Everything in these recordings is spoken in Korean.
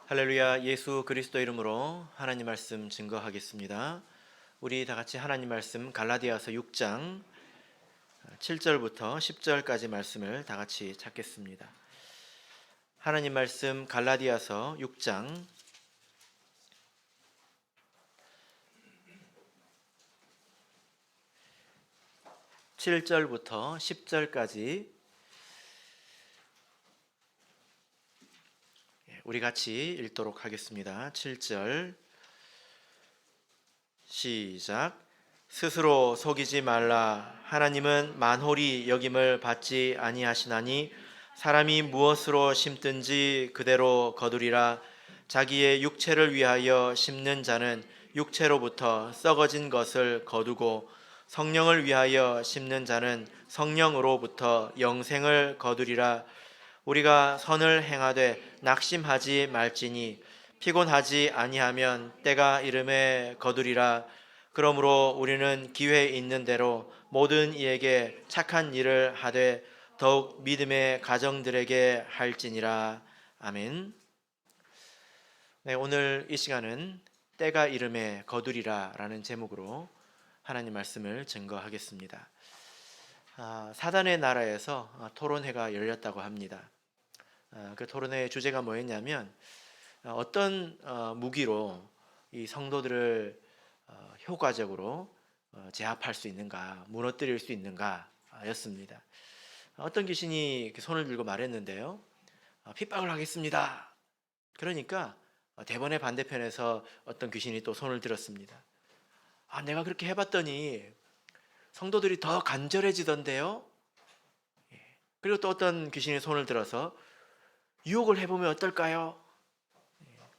할렐루야. 예수 그리스도 이름으로 하나님 말씀 증거하겠습니다. 우리 다 같이 하나님 말씀 갈라디아서 6장 7절부터 10절까지 말씀을 다 같이 찾겠습니다. 하나님 말씀 갈라디아서 6장 7절부터 10절까지 우리 같이 읽도록 하겠습니다. 7절 시작. 스스로 속이지 말라. 하나님은 만홀히 여김을 받지 아니하시나니 사람이 무엇으로 심든지 그대로 거두리라. 자기의 육체를 위하여 심는 자는 육체로부터 썩어진 것을 거두고 성령을 위하여 심는 자는 성령으로부터 영생을 거두리라. 우리가 선을 행하되 낙심하지 말지니 피곤하지 아니하면 때가 이름에 거두리라. 그러므로 우리는 기회 있는 대로 모든 이에게 착한 일을 하되 더욱 믿음의 가정들에게 할지니라. 아멘. 네, 오늘 이 시간은 때가 이름에 거두리라 라는 제목으로 하나님 말씀을 증거하겠습니다. 사단의 나라에서 토론회가 열렸다고 합니다. 그 토론회의 주제가 뭐였냐면 어떤 무기로 이 성도들을 효과적으로 제압할 수 있는가, 무너뜨릴 수 있는가 였습니다. 어떤 귀신이 손을 들고 말했는데요. 핍박을 하겠습니다. 그러니까 대번의 반대편에서 어떤 귀신이 또 손을 들었습니다. 내가 그렇게 해봤더니 성도들이 더 간절해지던데요. 그리고 또 어떤 귀신이 손을 들어서 유혹을 해보면 어떨까요?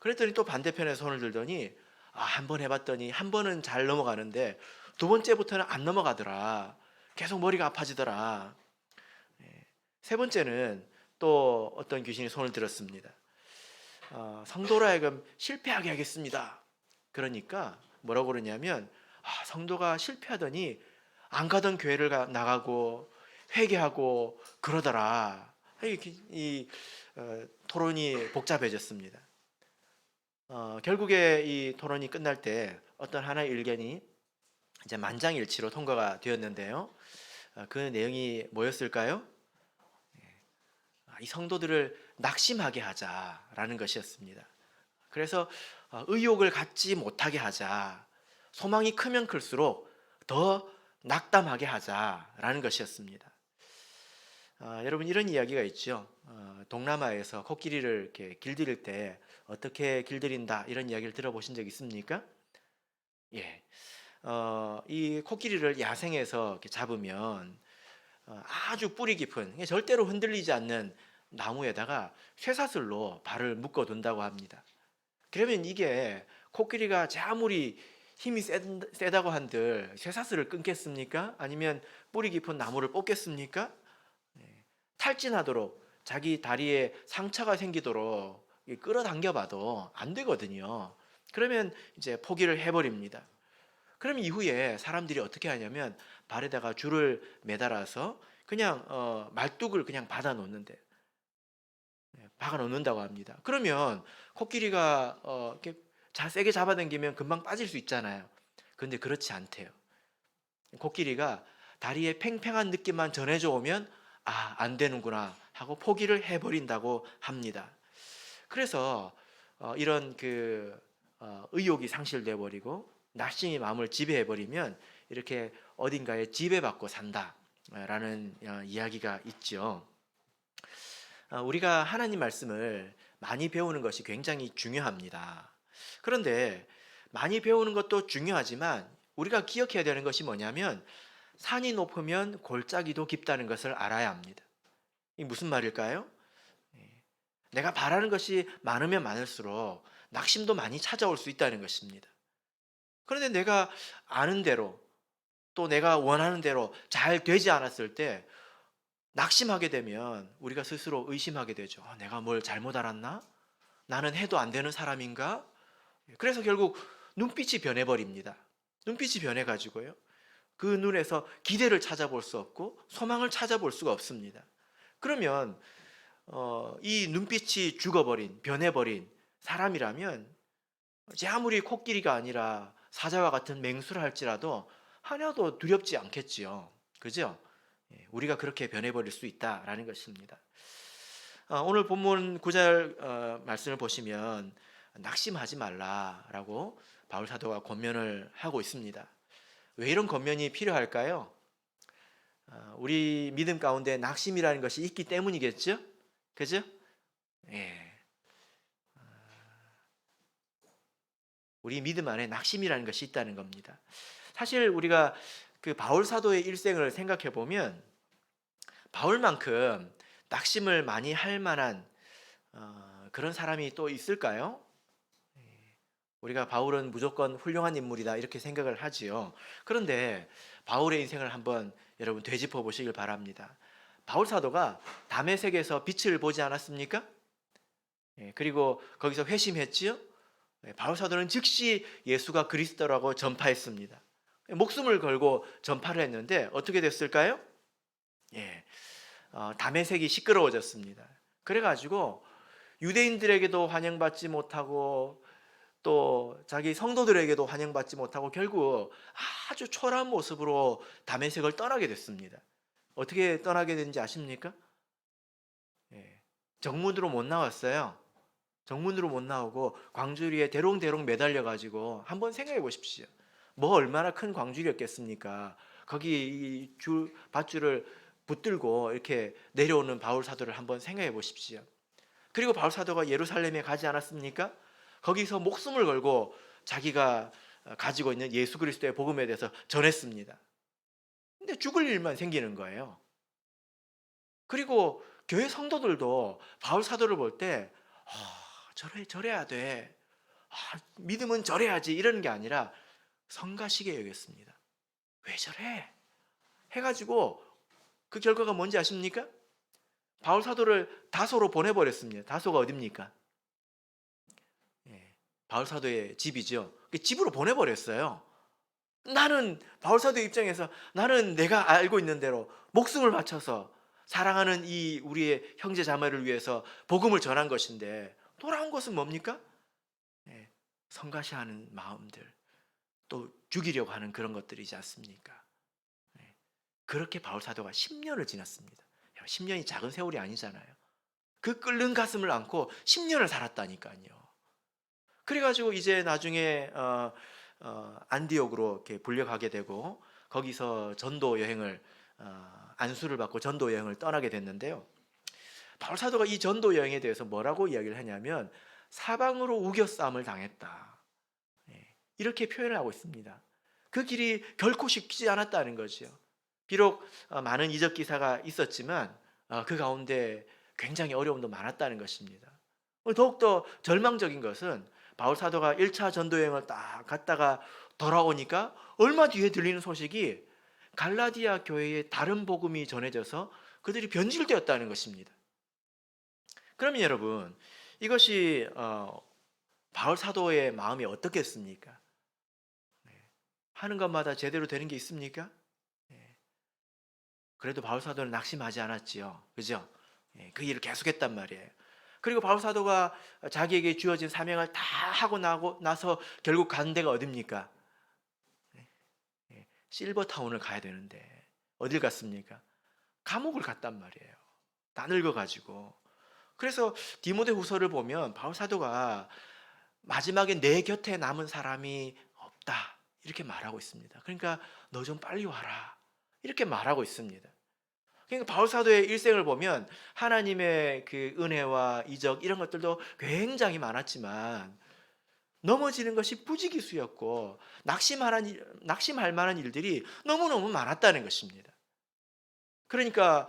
그랬더니 또 반대편에서 손을 들더니 한 번 해봤더니 한 번은 잘 넘어가는데 두 번째부터는 안 넘어가더라. 계속 머리가 아파지더라. 세 번째는 또 어떤 귀신이 손을 들었습니다. 성도로 하여금 실패하게 하겠습니다. 그러니까 뭐라고 그러냐면 성도가 실패하더니 안 가던 교회를 나가고 회개하고 그러더라. 이 토론이 복잡해졌습니다. 결국에 이 토론이 끝날 때 어떤 하나의 의견이 이제 만장일치로 통과가 되었는데요. 그 내용이 뭐였을까요? 이 성도들을 낙심하게 하자라는 것이었습니다. 그래서 의욕을 갖지 못하게 하자, 소망이 크면 클수록 더 낙담하게 하자라는 것이었습니다. 여러분 이런 이야기가 있죠. 동남아에서 코끼리를 이렇게 길들일 때 어떻게 길들인다 이런 이야기를 들어보신 적 있습니까? 예, 이 코끼리를 야생에서 이렇게 잡으면 아주 뿌리 깊은 절대로 흔들리지 않는 나무에다가 쇠사슬로 발을 묶어둔다고 합니다. 그러면 이게 코끼리가 아무리 힘이 세다고 한들 쇠사슬을 끊겠습니까? 아니면 뿌리 깊은 나무를 뽑겠습니까? 탈진하도록 자기 다리에 상처가 생기도록 끌어당겨봐도 안 되거든요. 그러면 이제 포기를 해버립니다. 그럼 이후에 사람들이 어떻게 하냐면 발에다가 줄을 매달아서 그냥 말뚝을 그냥 박아 놓는다고 합니다. 그러면 코끼리가 이렇게 세게 잡아당기면 금방 빠질 수 있잖아요. 그런데 그렇지 않대요. 코끼리가 다리에 팽팽한 느낌만 전해져 오면 안 되는구나 하고 포기를 해버린다고 합니다. 그래서 이런 의욕이 상실돼 버리고 낙심이 마음을 지배해 버리면 이렇게 어딘가에 지배받고 산다라는 이야기가 있죠. 우리가 하나님 말씀을 많이 배우는 것이 굉장히 중요합니다. 그런데 많이 배우는 것도 중요하지만 우리가 기억해야 되는 것이 뭐냐면 산이 높으면 골짜기도 깊다는 것을 알아야 합니다. 이게 무슨 말일까요? 내가 바라는 것이 많으면 많을수록 낙심도 많이 찾아올 수 있다는 것입니다. 그런데 내가 아는 대로 또 내가 원하는 대로 잘 되지 않았을 때 낙심하게 되면 우리가 스스로 의심하게 되죠. 내가 뭘 잘못 알았나? 나는 해도 안 되는 사람인가? 그래서 결국 눈빛이 변해버립니다. 눈빛이 변해가지고요. 그 눈에서 기대를 찾아볼 수 없고 소망을 찾아볼 수가 없습니다. 그러면 이 눈빛이 죽어버린, 변해버린 사람이라면 제 아무리 코끼리가 아니라 사자와 같은 맹수를 할지라도 하나도 두렵지 않겠지요. 그죠? 우리가 그렇게 변해버릴 수 있다라는 것입니다. 오늘 본문 9절 말씀을 보시면 낙심하지 말라라고 바울 사도가 권면을 하고 있습니다. 왜 이런 권면이 필요할까요? 우리 믿음 가운데 낙심이라는 것이 있기 때문이겠죠? 그죠? 예. 우리 믿음 안에 낙심이라는 것이 있다는 겁니다. 사실 우리가 그 바울 사도의 일생을 생각해 보면 바울만큼 낙심을 많이 할 만한 그런 사람이 또 있을까요? 우리가 바울은 무조건 훌륭한 인물이다 이렇게 생각을 하지요. 그런데 바울의 인생을 한번 여러분 되짚어 보시길 바랍니다. 바울 사도가 다메섹에서 빛을 보지 않았습니까? 그리고 거기서 회심했지요. 바울 사도는 즉시 예수가 그리스도라고 전파했습니다. 목숨을 걸고 전파를 했는데 어떻게 됐을까요? 다메섹이 시끄러워졌습니다. 그래가지고 유대인들에게도 환영받지 못하고 또 자기 성도들에게도 환영받지 못하고 결국 아주 초라한 모습으로 다메섹을 떠나게 됐습니다. 어떻게 떠나게 된지 아십니까? 정문으로 못 나왔어요. 정문으로 못 나오고 광주리에 대롱대롱 매달려 가지고 한번 생각해 보십시오. 뭐 얼마나 큰 광주리였겠습니까? 거기 밧줄을 붙들고 이렇게 내려오는 바울 사도를 한번 생각해 보십시오. 그리고 바울 사도가 예루살렘에 가지 않았습니까? 거기서 목숨을 걸고 자기가 가지고 있는 예수 그리스도의 복음에 대해서 전했습니다. 근데 죽을 일만 생기는 거예요. 그리고 교회 성도들도 바울 사도를 볼 때 저래야 돼. 믿음은 저래야지 이러는 게 아니라 성가시게 여겼습니다. 왜 저래? 해가지고 그 결과가 뭔지 아십니까? 바울 사도를 다소로 보내버렸습니다. 다소가 어딥니까? 바울 사도의 집이죠. 집으로 보내버렸어요. 나는 바울 사도의 입장에서 나는 내가 알고 있는 대로 목숨을 바쳐서 사랑하는 이 우리의 형제 자매를 위해서 복음을 전한 것인데 돌아온 것은 뭡니까? 성가시하는 마음들, 또 죽이려고 하는 그런 것들이지 않습니까? 그렇게 바울 사도가 10년을 지났습니다. 10년이 작은 세월이 아니잖아요. 그 끓는 가슴을 안고 10년을 살았다니까요. 그래가지고 이제 나중에 안디옥으로 이렇게 불려가게 되고 거기서 전도 여행을 안수를 받고 전도 여행을 떠나게 됐는데요. 바울 사도가 이 전도 여행에 대해서 뭐라고 이야기를 하냐면 사방으로 우겨싸움을 당했다. 이렇게 표현을 하고 있습니다. 그 길이 결코 쉽지 않았다는 거죠. 비록 많은 이적 기사가 있었지만 그 가운데 굉장히 어려움도 많았다는 것입니다. 더욱더 절망적인 것은 바울 사도가 1차 전도 여행을 딱 갔다가 돌아오니까 얼마 뒤에 들리는 소식이 갈라디아 교회에 다른 복음이 전해져서 그들이 변질되었다는 것입니다. 그러면 여러분 이것이 바울 사도의 마음이 어떻겠습니까? 하는 것마다 제대로 되는 게 있습니까? 그래도 바울 사도는 낙심하지 않았지요. 그죠? 그 일을 계속했단 말이에요. 그리고 바울 사도가 자기에게 주어진 사명을 다 하고 나서 결국 간 데가 어딥니까? 실버타운을 가야 되는데 어딜 갔습니까? 감옥을 갔단 말이에요. 다 늙어가지고. 그래서 디모데후서를 보면 바울 사도가 마지막에 내 곁에 남은 사람이 없다 이렇게 말하고 있습니다. 그러니까 너 좀 빨리 와라 이렇게 말하고 있습니다. 그러니까 바울 사도의 일생을 보면 하나님의 그 은혜와 이적 이런 것들도 굉장히 많았지만 넘어지는 것이 부지기수였고 낙심할 만한 일들이 너무너무 많았다는 것입니다. 그러니까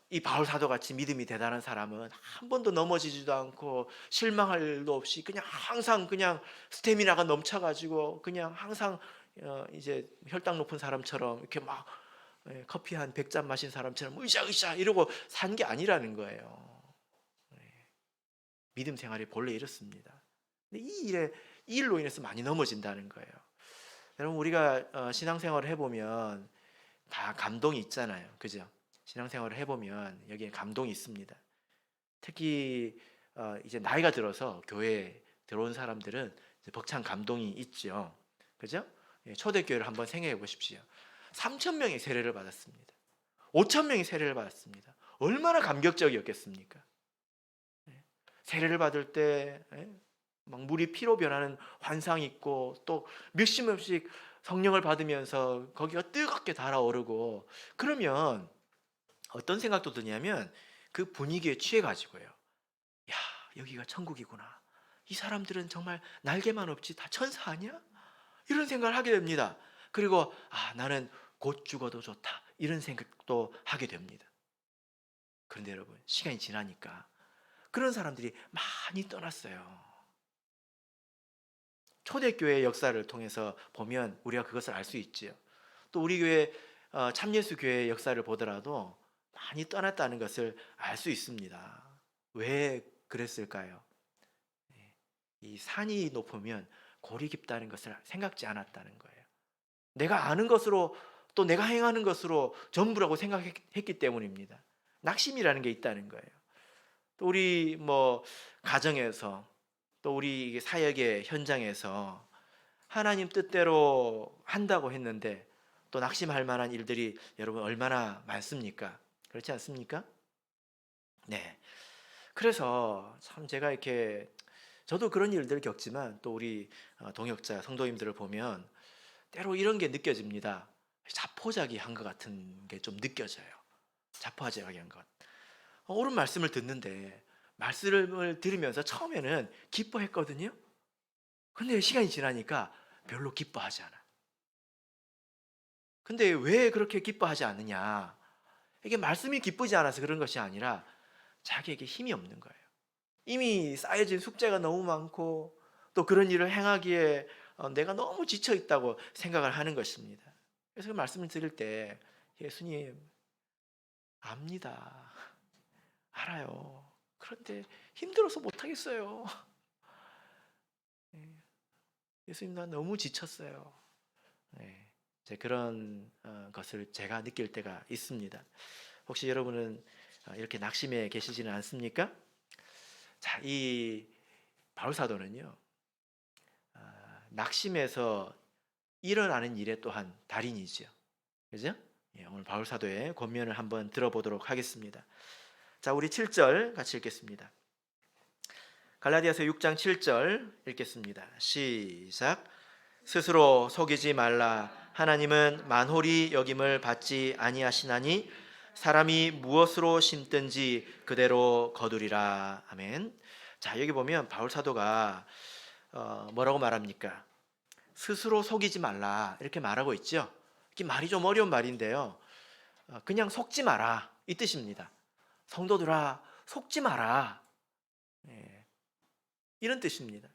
이 바울 사도 같이 믿음이 대단한 사람은 한 번도 넘어지지도 않고 실망할 일도 없이 그냥 항상 그냥 스태미나가 넘쳐가지고 그냥 항상 이제 혈당 높은 사람처럼 이렇게 막 커피 한 100잔 마신 사람처럼 으쌰으쌰 이러고 산 게 아니라는 거예요. 믿음 생활이 본래 이렇습니다. 근데 이 일로 인해서 많이 넘어진다는 거예요. 여러분 우리가 신앙생활을 해보면 다 감동이 있잖아요. 그죠? 신앙생활을 해보면 여기에 감동이 있습니다. 특히 이제 나이가 들어서 교회에 들어온 사람들은 이제 벅찬 감동이 있죠. 그죠? 예, 초대교회를 한번 생각해 보십시오. 3천 명이 세례를 받았습니다. 5천 명이 세례를 받았습니다. 얼마나 감격적이었겠습니까? 예, 세례를 받을 때 막 물이 피로 변하는 환상이 있고 또 몇십 명씩 성령을 받으면서 거기가 뜨겁게 달아오르고 그러면 어떤 생각도 드냐면 그 분위기에 취해 가지고요. 야, 여기가 천국이구나. 이 사람들은 정말 날개만 없지 다 천사 아니야? 이런 생각을 하게 됩니다. 그리고 나는 곧 죽어도 좋다. 이런 생각도 하게 됩니다. 그런데 여러분, 시간이 지나니까 그런 사람들이 많이 떠났어요. 초대교회 역사를 통해서 보면 우리가 그것을 알 수 있지요. 또 우리 교회 참예수 교회의 역사를 보더라도 많이 떠났다는 것을 알 수 있습니다. 왜 그랬을까요? 이 산이 높으면 골이 깊다는 것을 생각지 않았다는 거예요. 내가 아는 것으로 또 내가 행하는 것으로 전부라고 생각했기 때문입니다. 낙심이라는 게 있다는 거예요. 또 우리 가정에서 또 우리 사역의 현장에서 하나님 뜻대로 한다고 했는데 또 낙심할 만한 일들이 여러분 얼마나 많습니까? 그렇지 않습니까? 네. 그래서 참 제가 이렇게 저도 그런 일들을 겪지만 또 우리 동역자 성도님들을 보면 때로 이런 게 느껴집니다. 자포자기한 것 같은 게 좀 느껴져요. 자포자기한 것. 옳은 말씀을 듣는데 말씀을 들으면서 처음에는 기뻐했거든요. 근데 시간이 지나니까 별로 기뻐하지 않아. 근데 왜 그렇게 기뻐하지 않느냐? 이게 말씀이 기쁘지 않아서 그런 것이 아니라 자기에게 힘이 없는 거예요. 이미 쌓여진 숙제가 너무 많고 또 그런 일을 행하기에 내가 너무 지쳐 있다고 생각을 하는 것입니다. 그래서 그 말씀을 드릴 때 예수님 압니다. 알아요. 그런데 힘들어서 못 하겠어요. 예수님 나 너무 지쳤어요. 네, 이제 그런 것을 제가 느낄 때가 있습니다. 혹시 여러분은 이렇게 낙심해 계시지는 않습니까? 자, 이 바울 사도는요, 낙심에서 일어나는 일에 또한 달인이죠. 그죠? 예, 오늘 바울 사도의 권면을 한번 들어보도록 하겠습니다. 자, 우리 7절 같이 읽겠습니다. 갈라디아서 6장 7절 읽겠습니다. 시작. 스스로 속이지 말라. 하나님은 만홀히 여김을 받지 아니하시나니 사람이 무엇으로 심든지 그대로 거두리라. 아멘. 자, 여기 보면 바울 사도가 뭐라고 말합니까? 스스로 속이지 말라 이렇게 말하고 있죠. 이게 말이 좀 어려운 말인데요. 그냥 속지 마라 이 뜻입니다. 성도들아 속지 마라. 예, 이런 뜻입니다.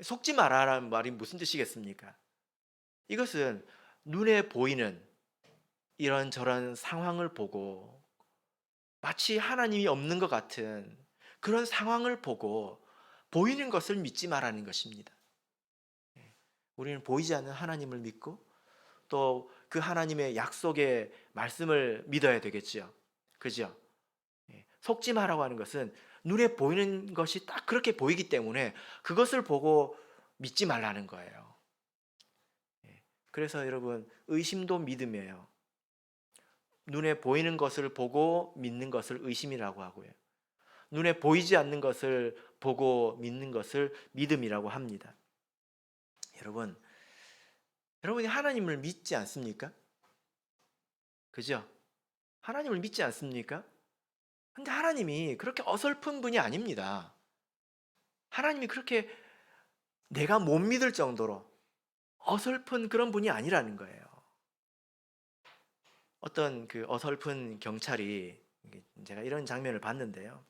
속지 마라라는 말이 무슨 뜻이겠습니까? 이것은 눈에 보이는 이런저런 상황을 보고 마치 하나님이 없는 것 같은 그런 상황을 보고 보이는 것을 믿지 말라는 것입니다. 우리는 보이지 않는 하나님을 믿고 또 그 하나님의 약속의 말씀을 믿어야 되겠죠. 그죠? 속지 마라고 하는 것은 눈에 보이는 것이 딱 그렇게 보이기 때문에 그것을 보고 믿지 말라는 거예요. 그래서 여러분 의심도 믿음이에요. 눈에 보이는 것을 보고 믿는 것을 의심이라고 하고요. 눈에 보이지 않는 것을 보고 믿는 것을 믿음이라고 합니다. 여러분이 하나님을 믿지 않습니까? 그죠? 하나님을 믿지 않습니까? 근데 하나님이 그렇게 어설픈 분이 아닙니다. 하나님이 그렇게 내가 못 믿을 정도로 어설픈 그런 분이 아니라는 거예요. 어떤 그 어설픈 경찰이 제가 이런 장면을 봤는데요.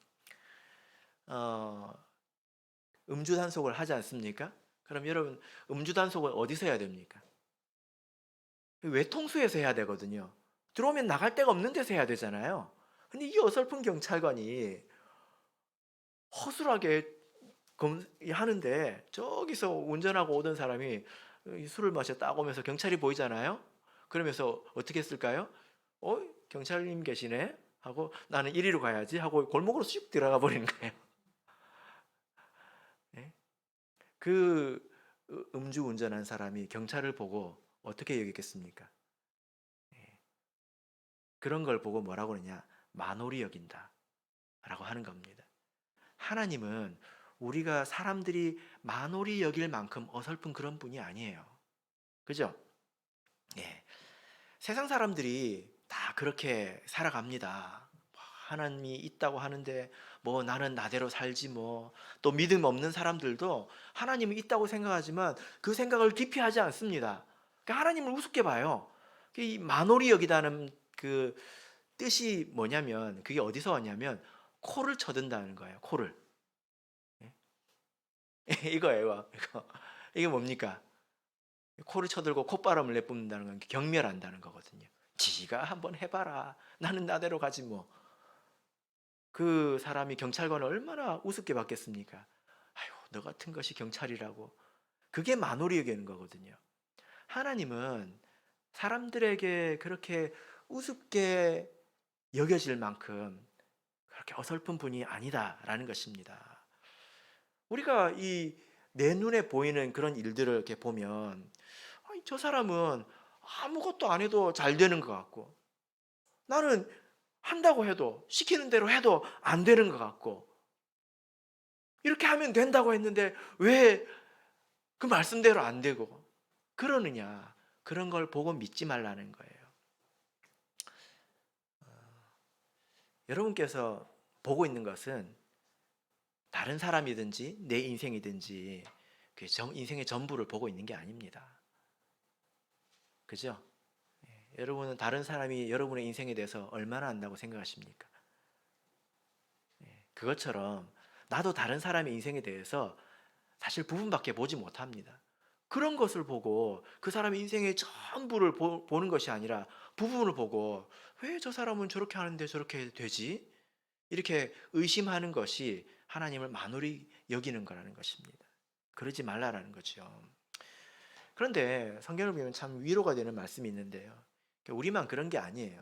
음주 단속을 하지 않습니까? 그럼 여러분 음주 단속을 어디서 해야 됩니까? 외통수에서 해야 되거든요. 들어오면 나갈 데가 없는 데서 해야 되잖아요. 근데 이 어설픈 경찰관이 허술하게 하는데 저기서 운전하고 오던 사람이 술을 마셔 딱 오면서 경찰이 보이잖아요. 그러면서 어떻게 했을까요? 경찰님 계시네 하고 나는 이리로 가야지 하고 골목으로 쑥 들어가 버리는 거예요. 예? 그 음주 운전한 사람이 경찰을 보고 어떻게 여기겠습니까? 예. 그런 걸 보고 뭐라고 그러냐? 만홀히 여긴다 라고 하는 겁니다. 하나님은 우리가 사람들이 만홀히 여길 만큼 어설픈 그런 분이 아니에요. 그죠? 예. 세상 사람들이 다 그렇게 살아갑니다. 하나님이 있다고 하는데 뭐 나는 나대로 살지 뭐. 또 믿음 없는 사람들도 하나님이 있다고 생각하지만 그 생각을 깊이 하지 않습니다. 그러니까 하나님을 우습게 봐요. 이 만홀히 여기다는 그 뜻이 뭐냐면 그게 어디서 왔냐면 코를 쳐든다는 거예요. 코를. 이거예요. 이거. 이게 뭡니까? 코를 쳐들고 콧바람을 내뿜는다는 건 경멸한다는 거거든요. 지가 한번 해봐라. 나는 나대로 가지 뭐. 그 사람이 경찰관을 얼마나 우습게 봤겠습니까? 아유, 너 같은 것이 경찰이라고. 그게 만홀히 여기는 거거든요. 하나님은 사람들에게 그렇게 우습게 여겨질 만큼 그렇게 어설픈 분이 아니다라는 것입니다. 우리가 이 내 눈에 보이는 그런 일들을 이렇게 보면 저 사람은 아무것도 안 해도 잘 되는 것 같고 나는 한다고 해도 시키는 대로 해도 안 되는 것 같고 이렇게 하면 된다고 했는데 왜 그 말씀대로 안 되고 그러느냐. 그런 걸 보고 믿지 말라는 거예요. 여러분께서 보고 있는 것은 다른 사람이든지 내 인생이든지 그 인생의 전부를 보고 있는 게 아닙니다. 그죠? 여러분은 다른 사람이 여러분의 인생에 대해서 얼마나 안다고 생각하십니까? 그것처럼 나도 다른 사람의 인생에 대해서 사실 부분밖에 보지 못합니다. 그런 것을 보고 그 사람의 인생의 전부를 보는 것이 아니라 부분을 보고 왜 저 사람은 저렇게 하는데 저렇게 되지? 이렇게 의심하는 것이 하나님을 만홀히 여기는 거라는 것입니다. 그러지 말라라는 거죠. 그런데 성경을 보면 참 위로가 되는 말씀이 있는데요. 우리만 그런 게 아니에요.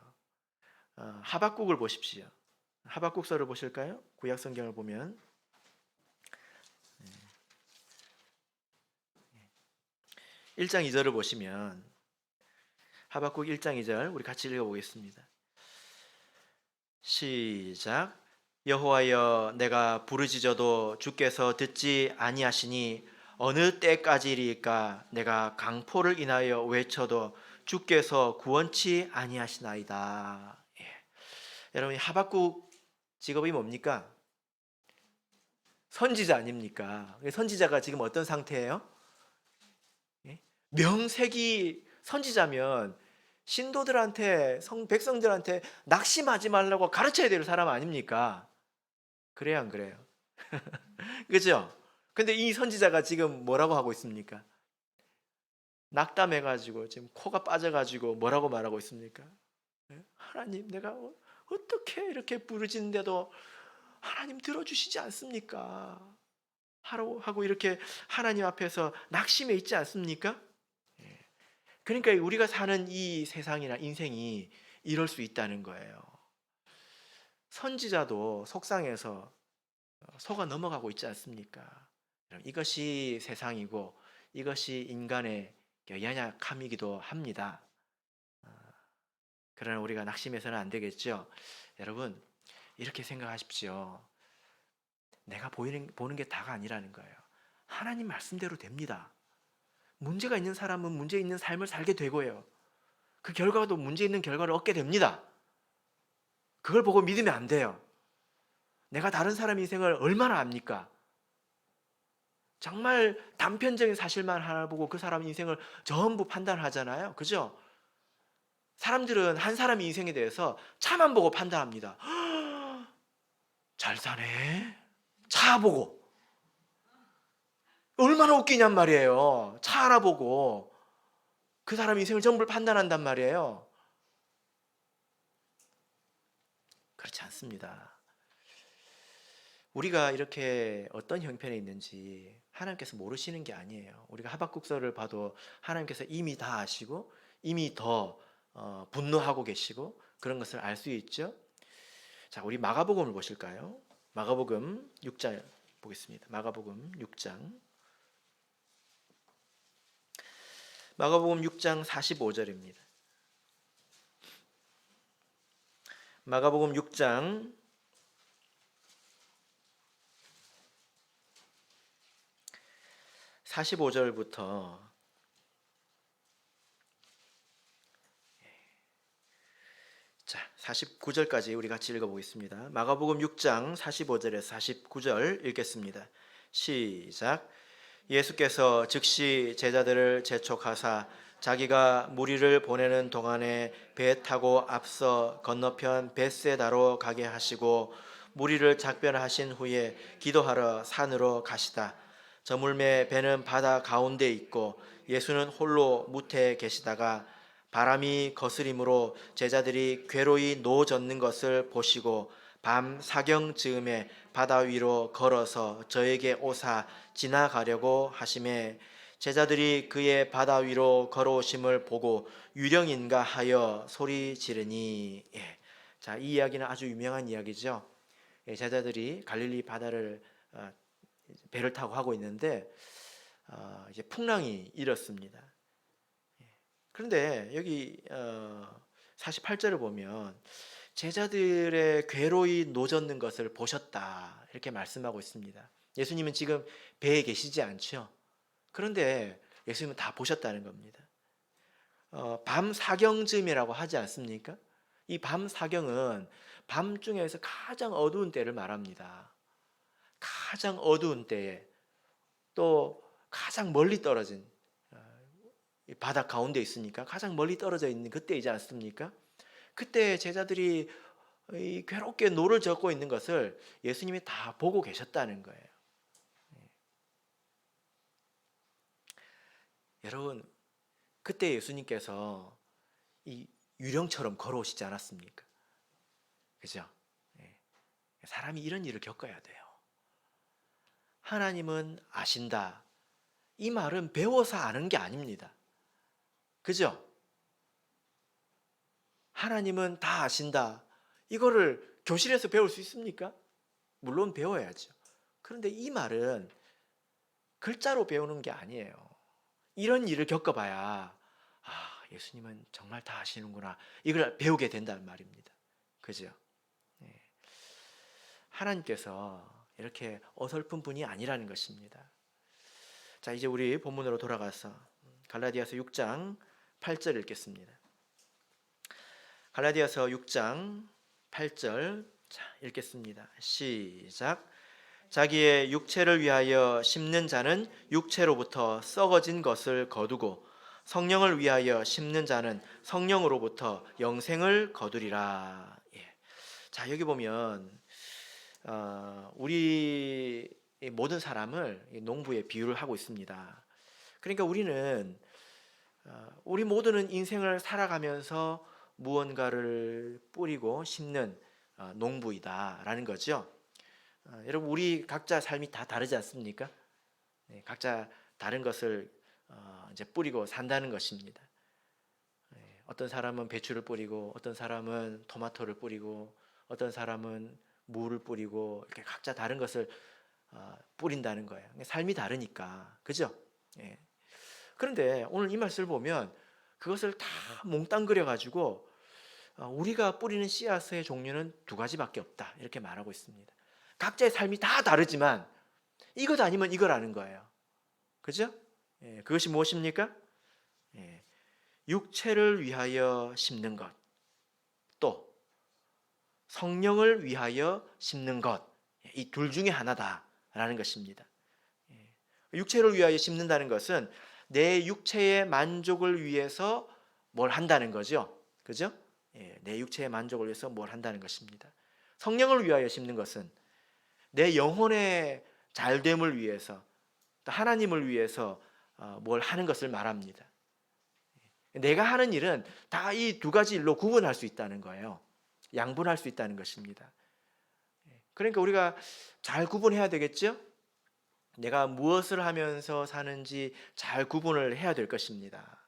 하박국을 보십시오. 하박국서를 보실까요? 구약 성경을 보면 1장 2절을 보시면 하박국 1장 2절 우리 같이 읽어보겠습니다. 시작. 여호와여 내가 부르짖어도 주께서 듣지 아니하시니 어느 때까지리까 내가 강포를 인하여 외쳐도 주께서 구원치 아니하시나이다. 예. 여러분 하박국 직업이 뭡니까? 선지자 아닙니까? 선지자가 지금 어떤 상태예요? 예? 명색이 선지자면 신도들한테 백성들한테 낙심하지 말라고 가르쳐야 될 사람 아닙니까? 그래요 안 그래요? 그죠? 근데 이 선지자가 지금 뭐라고 하고 있습니까? 낙담해가지고 지금 코가 빠져가지고 뭐라고 말하고 있습니까? 하나님 내가 어떻게 이렇게 부르짖는데도 하나님 들어주시지 않습니까? 하고 이렇게 하나님 앞에서 낙심해 있지 않습니까? 그러니까 우리가 사는 이 세상이나 인생이 이럴 수 있다는 거예요. 선지자도 속상해서 속아 넘어가고 있지 않습니까? 이것이 세상이고 이것이 인간의 연약함이기도 합니다. 그러나 우리가 낙심해서는 안 되겠죠. 여러분 이렇게 생각하십시오. 내가 보는 게 다가 아니라는 거예요. 하나님 말씀대로 됩니다. 문제가 있는 사람은 문제 있는 삶을 살게 되고요. 그 결과도 문제 있는 결과를 얻게 됩니다. 그걸 보고 믿으면 안 돼요. 내가 다른 사람 인생을 얼마나 압니까? 정말 단편적인 사실만 하나 보고 그 사람 인생을 전부 판단하잖아요. 그죠? 사람들은 한 사람 인생에 대해서 차만 보고 판단합니다. 잘 사네. 차 보고. 얼마나 웃기냔 말이에요. 차 하나 보고 그 사람 인생을 전부 판단한단 말이에요. 그렇지 않습니다. 우리가 이렇게 어떤 형편에 있는지 하나님께서 모르시는 게 아니에요. 우리가 하박국서를 봐도 하나님께서 이미 다 아시고 이미 더 분노하고 계시고 그런 것을 알 수 있죠. 자, 우리 마가복음을 보실까요? 마가복음 6장 보겠습니다. 마가복음 6장. 마가복음 6장 45절입니다. 마가복음 6장 45절부터 자, 49절까지 우리 같이 읽어보겠습니다. 마가복음 6장 45절에서 49절 읽겠습니다. 시작. 예수께서 즉시 제자들을 재촉하사 자기가 무리를 보내는 동안에 배 타고 앞서 건너편 벳세다로 가게 하시고 무리를 작별하신 후에 기도하러 산으로 가시다. 저물매 배는 바다 가운데 있고 예수는 홀로 무태에 계시다가 바람이 거스림으로 제자들이 괴로이 노젓는 것을 보시고 밤 사경 즈음에 바다 위로 걸어서 저에게 오사 지나가려고 하심에 제자들이 그의 바다 위로 걸어오심을 보고 유령인가 하여 소리 지르니. 자, 이 이야기는 아주 유명한 이야기죠. 제자들이 갈릴리 바다를 배를 타고 하고 있는데 이제 풍랑이 일었습니다. 그런데 여기 48절을 보면 제자들의 괴로이 노젓는 것을 보셨다 이렇게 말씀하고 있습니다. 예수님은 지금 배에 계시지 않죠. 그런데 예수님은 다 보셨다는 겁니다. 밤 사경쯤이라고 하지 않습니까? 이 밤 사경은 밤중에서 가장 어두운 때를 말합니다. 가장 어두운 때에 또 가장 멀리 떨어진 바다 가운데 있으니까 가장 멀리 떨어져 있는 그때이지 않습니까? 그때 제자들이 괴롭게 노를 젓고 있는 것을 예수님이 다 보고 계셨다는 거예요. 여러분, 그때 예수님께서 이 유령처럼 걸어오시지 않았습니까? 그죠? 사람이 이런 일을 겪어야 돼요. 하나님은 아신다. 이 말은 배워서 아는 게 아닙니다. 그죠? 하나님은 다 아신다. 이거를 교실에서 배울 수 있습니까? 물론 배워야죠. 그런데 이 말은 글자로 배우는 게 아니에요. 이런 일을 겪어봐야 예수님은 정말 다 아시는구나. 이걸 배우게 된다는 말입니다. 그죠? 하나님께서 이렇게 어설픈 분이 아니라는 것입니다. 자, 이제 우리 본문으로 돌아가서 갈라디아서 6장 8절 읽겠습니다. 갈라디아서 6장 8절 읽겠습니다. 시작. 자기의 육체를 위하여 심는 자는 육체로부터 썩어진 것을 거두고 성령을 위하여 심는 자는 성령으로부터 영생을 거두리라. 자, 여기 보면 우리 모든 사람을 농부에 비유를 하고 있습니다. 그러니까 우리 모두는 인생을 살아가면서 무언가를 뿌리고 심는 농부이다라는 거죠. 여러분, 우리 각자 삶이 다 다르지 않습니까? 각자 다른 것을 이제 뿌리고 산다는 것입니다. 어떤 사람은 배추를 뿌리고, 어떤 사람은 토마토를 뿌리고, 어떤 사람은 무를 뿌리고, 이렇게 각자 다른 것을 뿌린다는 거예요. 삶이 다르니까, 그죠? 그런데 오늘 이 말씀을 보면 그것을 다 몽땅 그려가지고 우리가 뿌리는 씨앗의 종류는 두 가지밖에 없다 이렇게 말하고 있습니다. 각자의 삶이 다 다르지만 이것 아니면 이거라는 거예요. 그죠? 그것이 무엇입니까? 육체를 위하여 심는 것, 또 성령을 위하여 심는 것, 이 둘 중에 하나다라는 것입니다. 육체를 위하여 심는다는 것은 내 육체의 만족을 위해서 뭘 한다는 거죠. 그죠? 내 육체의 만족을 위해서 뭘 한다는 것입니다. 성령을 위하여 심는 것은 내 영혼의 잘됨을 위해서, 또 하나님을 위해서 뭘 하는 것을 말합니다. 내가 하는 일은 다 이 두 가지 일로 구분할 수 있다는 거예요. 양분할 수 있다는 것입니다. 그러니까 우리가 잘 구분해야 되겠죠? 내가 무엇을 하면서 사는지 잘 구분을 해야 될 것입니다.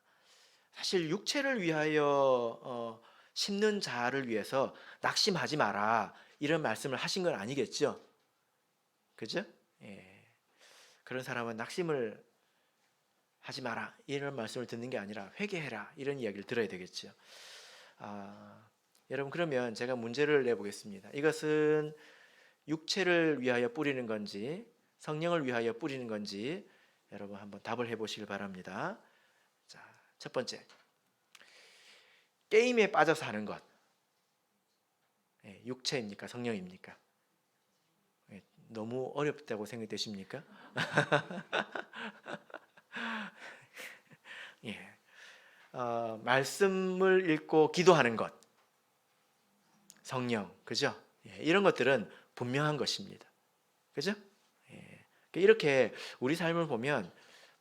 사실 육체를 위하여 심는 자를 위해서 낙심하지 마라 이런 말씀을 하신 건 아니겠죠? 그죠? 예. 그런 사람은 낙심을 하지 마라 이런 말씀을 듣는 게 아니라 회개해라 이런 이야기를 들어야 되겠죠. 여러분 그러면 제가 문제를 내보겠습니다. 이것은 육체를 위하여 뿌리는 건지 성령을 위하여 뿌리는 건지 여러분 한번 답을 해보시길 바랍니다. 자, 첫 번째, 게임에 빠져서 하는 것, 육체입니까 성령입니까? 너무 어렵다고 생각되십니까? 예. 말씀을 읽고 기도하는 것, 성령, 그죠? 이런 것들은 분명한 것입니다. 그죠? 이렇게 우리 삶을 보면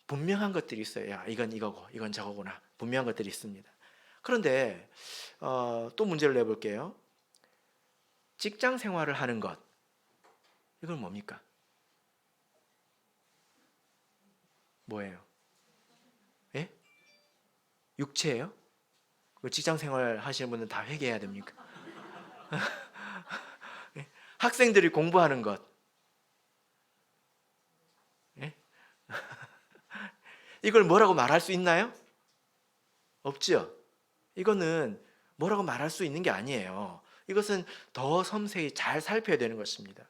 분명한 것들이 있어요. 야, 이건 이거고, 이건 저거구나. 분명한 것들이 있습니다. 그런데 또 문제를 내볼게요. 직장 생활을 하는 것, 이건 뭡니까? 뭐예요? 예? 육체예요? 직장 생활 하시는 분은 다 회개해야 됩니까? 학생들이 공부하는 것, 예? 이걸 뭐라고 말할 수 있나요? 없죠. 이거는 뭐라고 말할 수 있는 게 아니에요. 이것은 더 섬세히 잘 살펴야 되는 것입니다.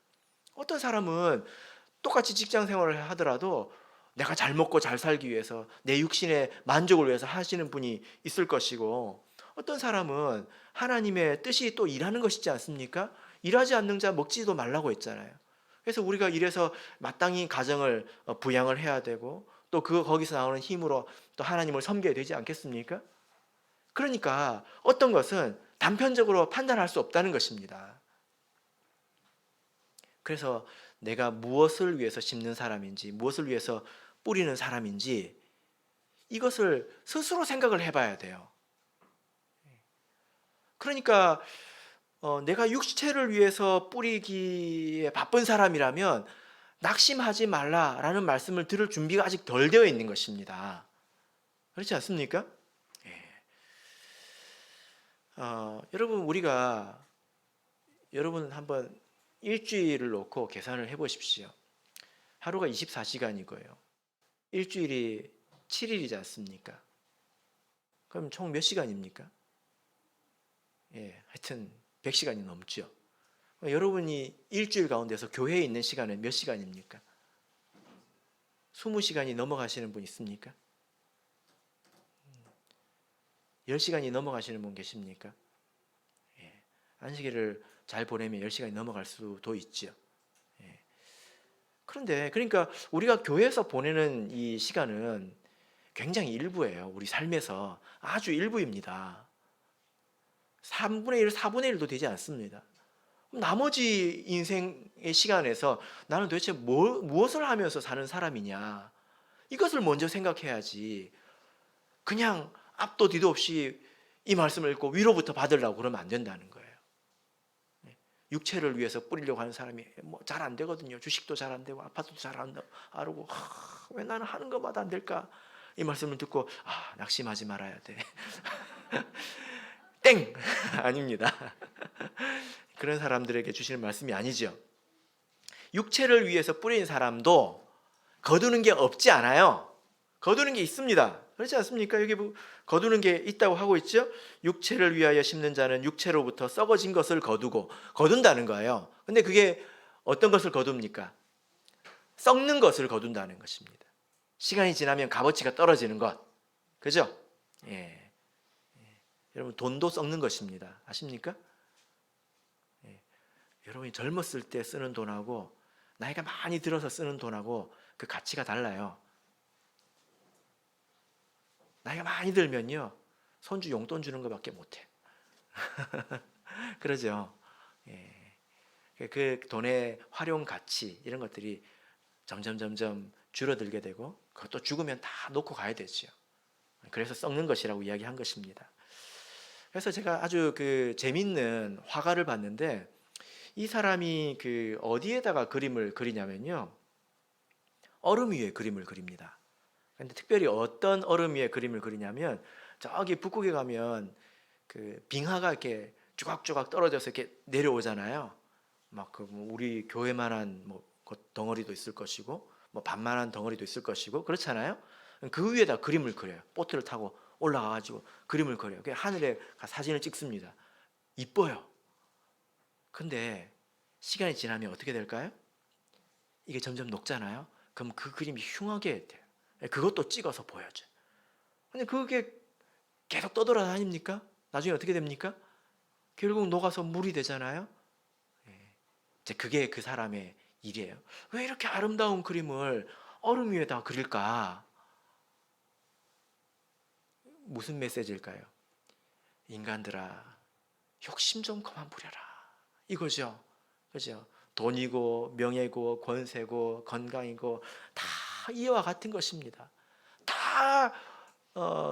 어떤 사람은 똑같이 직장 생활을 하더라도 내가 잘 먹고 잘 살기 위해서 내 육신의 만족을 위해서 하시는 분이 있을 것이고, 어떤 사람은 하나님의 뜻이 또 일하는 것이지 않습니까? 일하지 않는 자 먹지도 말라고 했잖아요. 그래서 우리가 이래서 마땅히 가정을 부양을 해야 되고 또 거기서 나오는 힘으로 또 하나님을 섬겨야 되지 않겠습니까? 그러니까 어떤 것은 단편적으로 판단할 수 없다는 것입니다. 그래서 내가 무엇을 위해서 심는 사람인지, 무엇을 위해서 뿌리는 사람인지 이것을 스스로 생각을 해봐야 돼요. 그러니까 내가 육체를 위해서 뿌리기에 바쁜 사람이라면 낙심하지 말라라는 말씀을 들을 준비가 아직 덜 되어 있는 것입니다. 그렇지 않습니까? 여러분 한번 일주일을 놓고 계산을 해보십시오. 하루가 24시간이고요. 일주일이 7일이지 않습니까? 그럼 총 몇 시간입니까? 하여튼 100시간이 넘죠. 여러분이 일주일 가운데서 교회에 있는 시간은 몇 시간입니까? 20시간이 넘어가시는 분 있습니까? 10시간이 넘어가시는 분 계십니까? 안식일을 잘 보내면 10시간이 넘어갈 수도 있죠. 그런데 그러니까 우리가 교회에서 보내는 이 시간은 굉장히 일부예요. 우리 삶에서 아주 일부입니다. 3분의 1, 4분의 1도 되지 않습니다. 나머지 인생의 시간에서 나는 도대체 무엇을 하면서 사는 사람이냐, 이것을 먼저 생각해야지 그냥 앞도 뒤도 없이 이 말씀을 읽고 위로부터 받으려고 그러면 안 된다는 거예요. 육체를 위해서 뿌리려고 하는 사람이 잘 안 되거든요. 주식도 잘 안 되고 아파트도 잘 안 하고, 왜 나는 하는 것마다 안 될까? 이 말씀을 듣고 낙심하지 말아야 돼. 땡! 아닙니다. 그런 사람들에게 주시는 말씀이 아니죠. 육체를 위해서 뿌린 사람도 거두는 게 없지 않아요. 거두는 게 있습니다. 그렇지 않습니까? 여기 거두는 게 있다고 하고 있죠. 육체를 위하여 심는 자는 육체로부터 썩어진 것을 거둔다는 거예요. 근데 그게 어떤 것을 거둡니까? 썩는 것을 거둔다는 것입니다. 시간이 지나면 값어치가 떨어지는 것, 그죠? 여러분, 돈도 썩는 것입니다. 아십니까? 여러분이 젊었을 때 쓰는 돈하고 나이가 많이 들어서 쓰는 돈하고 그 가치가 달라요. 나이가 많이 들면요, 손주 용돈 주는 것밖에 못해. 그러죠. 그 돈의 활용 가치 이런 것들이 점점 줄어들게 되고, 그것도 죽으면 다 놓고 가야 되죠. 그래서 썩는 것이라고 이야기한 것입니다. 그래서 제가 아주 재밌는 화가를 봤는데, 이 사람이 어디에다가 그림을 그리냐면요, 얼음 위에 그림을 그립니다. 근데 특별히 어떤 얼음 위에 그림을 그리냐면, 저기 북극에 가면 빙하가 이렇게 조각조각 떨어져서 이렇게 내려오잖아요. 막 그 뭐 우리 교회만한 뭐 덩어리도 있을 것이고 뭐 반만한 덩어리도 있을 것이고 그렇잖아요. 그 위에다 그림을 그려요. 보트를 타고 올라가 가지고 그림을 그려요. 그 하늘에 사진을 찍습니다. 이뻐요. 근데 시간이 지나면 어떻게 될까요? 이게 점점 녹잖아요. 그럼 그 그림이 흉하게 돼요. 그것도 찍어서 보여줘요. 근데 그게 계속 떠돌아다닙니까? 나중에 어떻게 됩니까? 결국 녹아서 물이 되잖아요. 이제 그게 그 사람의 일이에요. 왜 이렇게 아름다운 그림을 얼음 위에다 그릴까? 무슨 메시지일까요? 인간들아, 욕심 좀 그만 부려라. 이거죠. 그죠? 돈이고, 명예고, 권세고, 건강이고, 다 이와 같은 것입니다. 다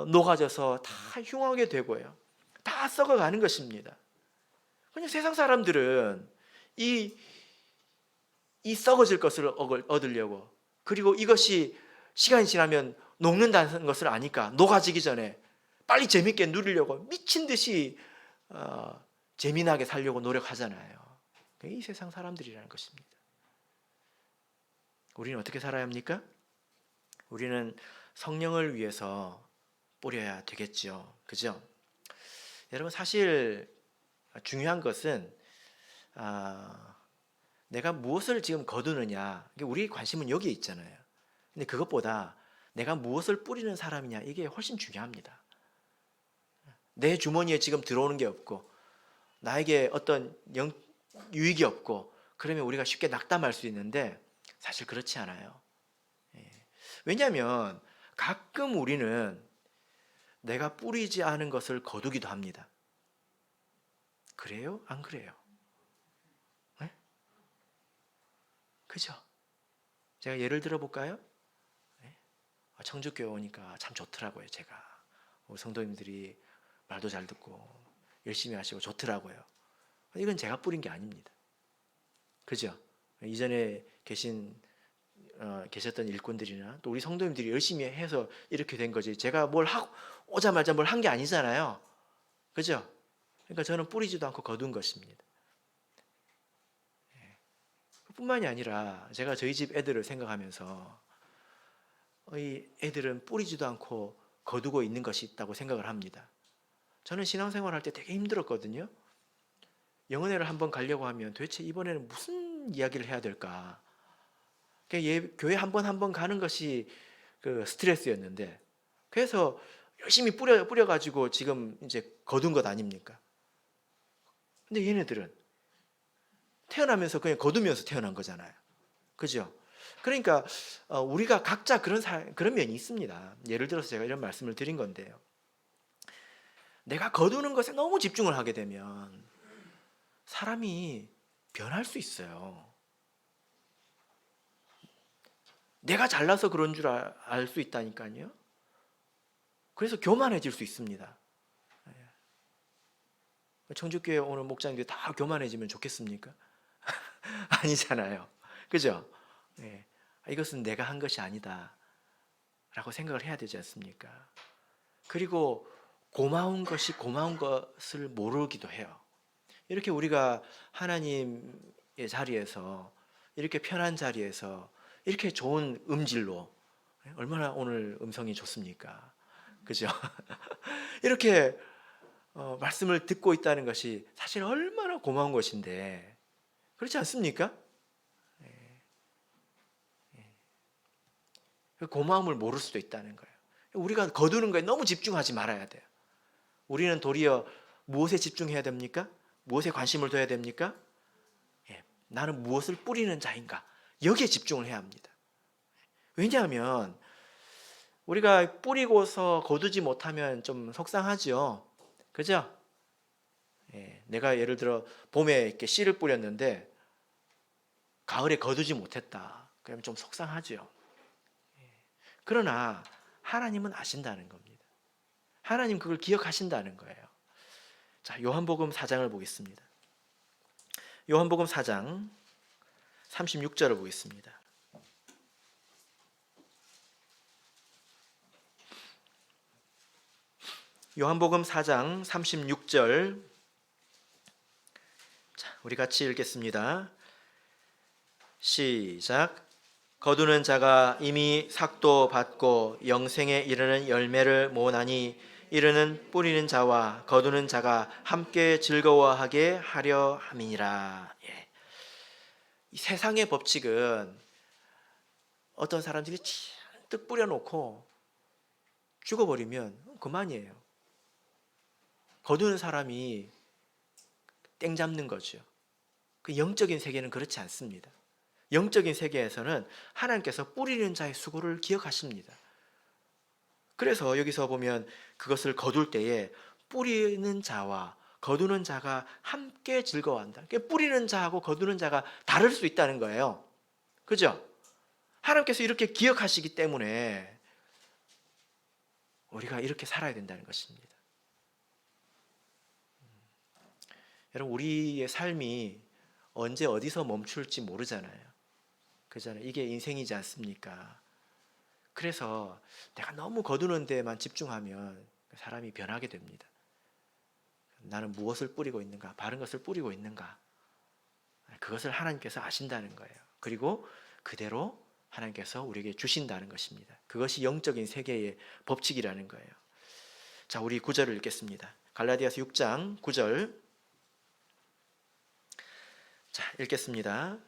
녹아져서 다 흉하게 되고요. 다 썩어가는 것입니다. 그냥 세상 사람들은 이, 이 썩어질 것을 얻으려고, 그리고 이것이 시간이 지나면 녹는다는 것을 아니까 녹아지기 전에 빨리 재밌게 누리려고 미친 듯이 재미나게 살려고 노력하잖아요. 이 세상 사람들이라는 것입니다. 우리는 어떻게 살아야 합니까? 우리는 성령을 위해서 뿌려야 되겠죠. 그죠? 여러분, 사실 중요한 것은 내가 무엇을 지금 거두느냐, 우리 관심은 여기에 있잖아요. 근데 그것보다 내가 무엇을 뿌리는 사람이냐, 이게 훨씬 중요합니다. 내 주머니에 지금 들어오는 게 없고 나에게 어떤 유익이 없고 그러면 우리가 쉽게 낙담할 수 있는데 사실 그렇지 않아요. 왜냐하면 가끔 우리는 내가 뿌리지 않은 것을 거두기도 합니다. 그래요? 안 그래요? 네? 그죠? 제가 예를 들어 볼까요? 청주교회 오니까 참 좋더라고요. 제가 우리 성도님들이 말도 잘 듣고 열심히 하시고 좋더라고요. 이건 제가 뿌린 게 아닙니다. 그죠? 이전에 계셨던 일꾼들이나 또 우리 성도님들이 열심히 해서 이렇게 된 거지. 제가 뭘 하고 오자마자 뭘 한 게 아니잖아요. 그죠? 그러니까 저는 뿌리지도 않고 거둔 것입니다. 뿐만이 아니라 제가 저희 집 애들을 생각하면서 이 애들은 뿌리지도 않고 거두고 있는 것이 있다고 생각을 합니다. 저는 신앙생활 할 때 되게 힘들었거든요. 영은회를 한번 가려고 하면 도대체 이번에는 무슨 이야기를 해야 될까? 교회 한 번 가는 것이 그 스트레스였는데, 그래서 열심히 뿌려가지고 지금 이제 거둔 것 아닙니까? 근데 얘네들은 태어나면서 그냥 거두면서 태어난 거잖아요. 그죠? 그러니까 우리가 각자 그런 면이 있습니다. 예를 들어서 제가 이런 말씀을 드린 건데요. 내가 거두는 것에 너무 집중을 하게 되면 사람이 변할 수 있어요. 내가 잘나서 그런 줄 알 수 있다니까요. 그래서 교만해질 수 있습니다. 청주교회 오는 목장님들 다 교만해지면 좋겠습니까? 아니잖아요. 그죠? 네. 이것은 내가 한 것이 아니다 라고 생각을 해야 되지 않습니까? 그리고 고마운 것을 모르기도 해요. 이렇게 우리가 하나님의 자리에서, 이렇게 편한 자리에서, 이렇게 좋은 음질로, 얼마나 오늘 음성이 좋습니까? 그죠? 이렇게 말씀을 듣고 있다는 것이 사실 얼마나 고마운 것인데, 그렇지 않습니까? 그 고마움을 모를 수도 있다는 거예요. 우리가 거두는 거에 너무 집중하지 말아야 돼요. 우리는 도리어 무엇에 집중해야 됩니까? 무엇에 관심을 둬야 됩니까? 나는 무엇을 뿌리는 자인가? 여기에 집중을 해야 합니다. 왜냐하면 우리가 뿌리고서 거두지 못하면 좀 속상하죠. 그죠? 내가 예를 들어 봄에 이렇게 씨를 뿌렸는데 가을에 거두지 못했다. 그러면 좀 속상하죠. 그러나 하나님은 아신다는 겁니다. 하나님 그걸 기억하신다는 거예요. 자, 요한복음 4장을 보겠습니다. 요한복음 4장 36절을 보겠습니다. 요한복음 4장 36절 자, 우리 같이 읽겠습니다. 시작. 거두는 자가 이미 삭도 받고 영생에 이르는 열매를 모으나니 이르는 뿌리는 자와 거두는 자가 함께 즐거워하게 하려 함이니라. 예. 이 세상의 법칙은 어떤 사람들이 잔뜩 뿌려놓고 죽어버리면 그만이에요. 거두는 사람이 땡 잡는 거죠. 그 영적인 세계는 그렇지 않습니다. 영적인 세계에서는 하나님께서 뿌리는 자의 수고를 기억하십니다. 그래서 여기서 보면 그것을 거둘 때에 뿌리는 자와 거두는 자가 함께 즐거워한다. 그러니까 뿌리는 자하고 거두는 자가 다를 수 있다는 거예요. 그죠? 하나님께서 이렇게 기억하시기 때문에 우리가 이렇게 살아야 된다는 것입니다. 여러분, 우리의 삶이 언제 어디서 멈출지 모르잖아요. 그잖아요. 이게 인생이지 않습니까? 그래서 내가 너무 거두는 데만 집중하면 사람이 변하게 됩니다. 나는 무엇을 뿌리고 있는가? 바른 것을 뿌리고 있는가? 그것을 하나님께서 아신다는 거예요. 그리고 그대로 하나님께서 우리에게 주신다는 것입니다. 그것이 영적인 세계의 법칙이라는 거예요. 자, 우리 9절을 읽겠습니다. 갈라디아서 6장 9절. 자, 읽겠습니다.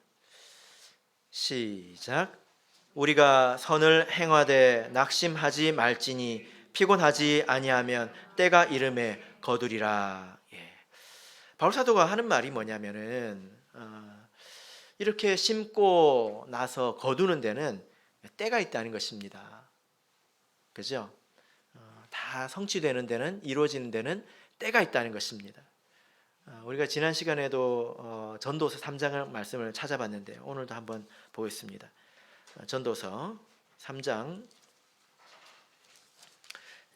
시작. 우리가 선을 행하되 낙심하지 말지니 피곤하지 아니하면 때가 이름에 거두리라. 예. 바울 사도가 하는 말이 뭐냐면은 이렇게 심고 나서 거두는 데는 때가 있다는 것입니다. 그죠? 다 성취되는 데는, 이루어지는 데는 때가 있다는 것입니다. 우리가 지난 시간에도 전도서 3장 말씀을 찾아봤는데 오늘도 한번 보겠습니다. 전도서 3장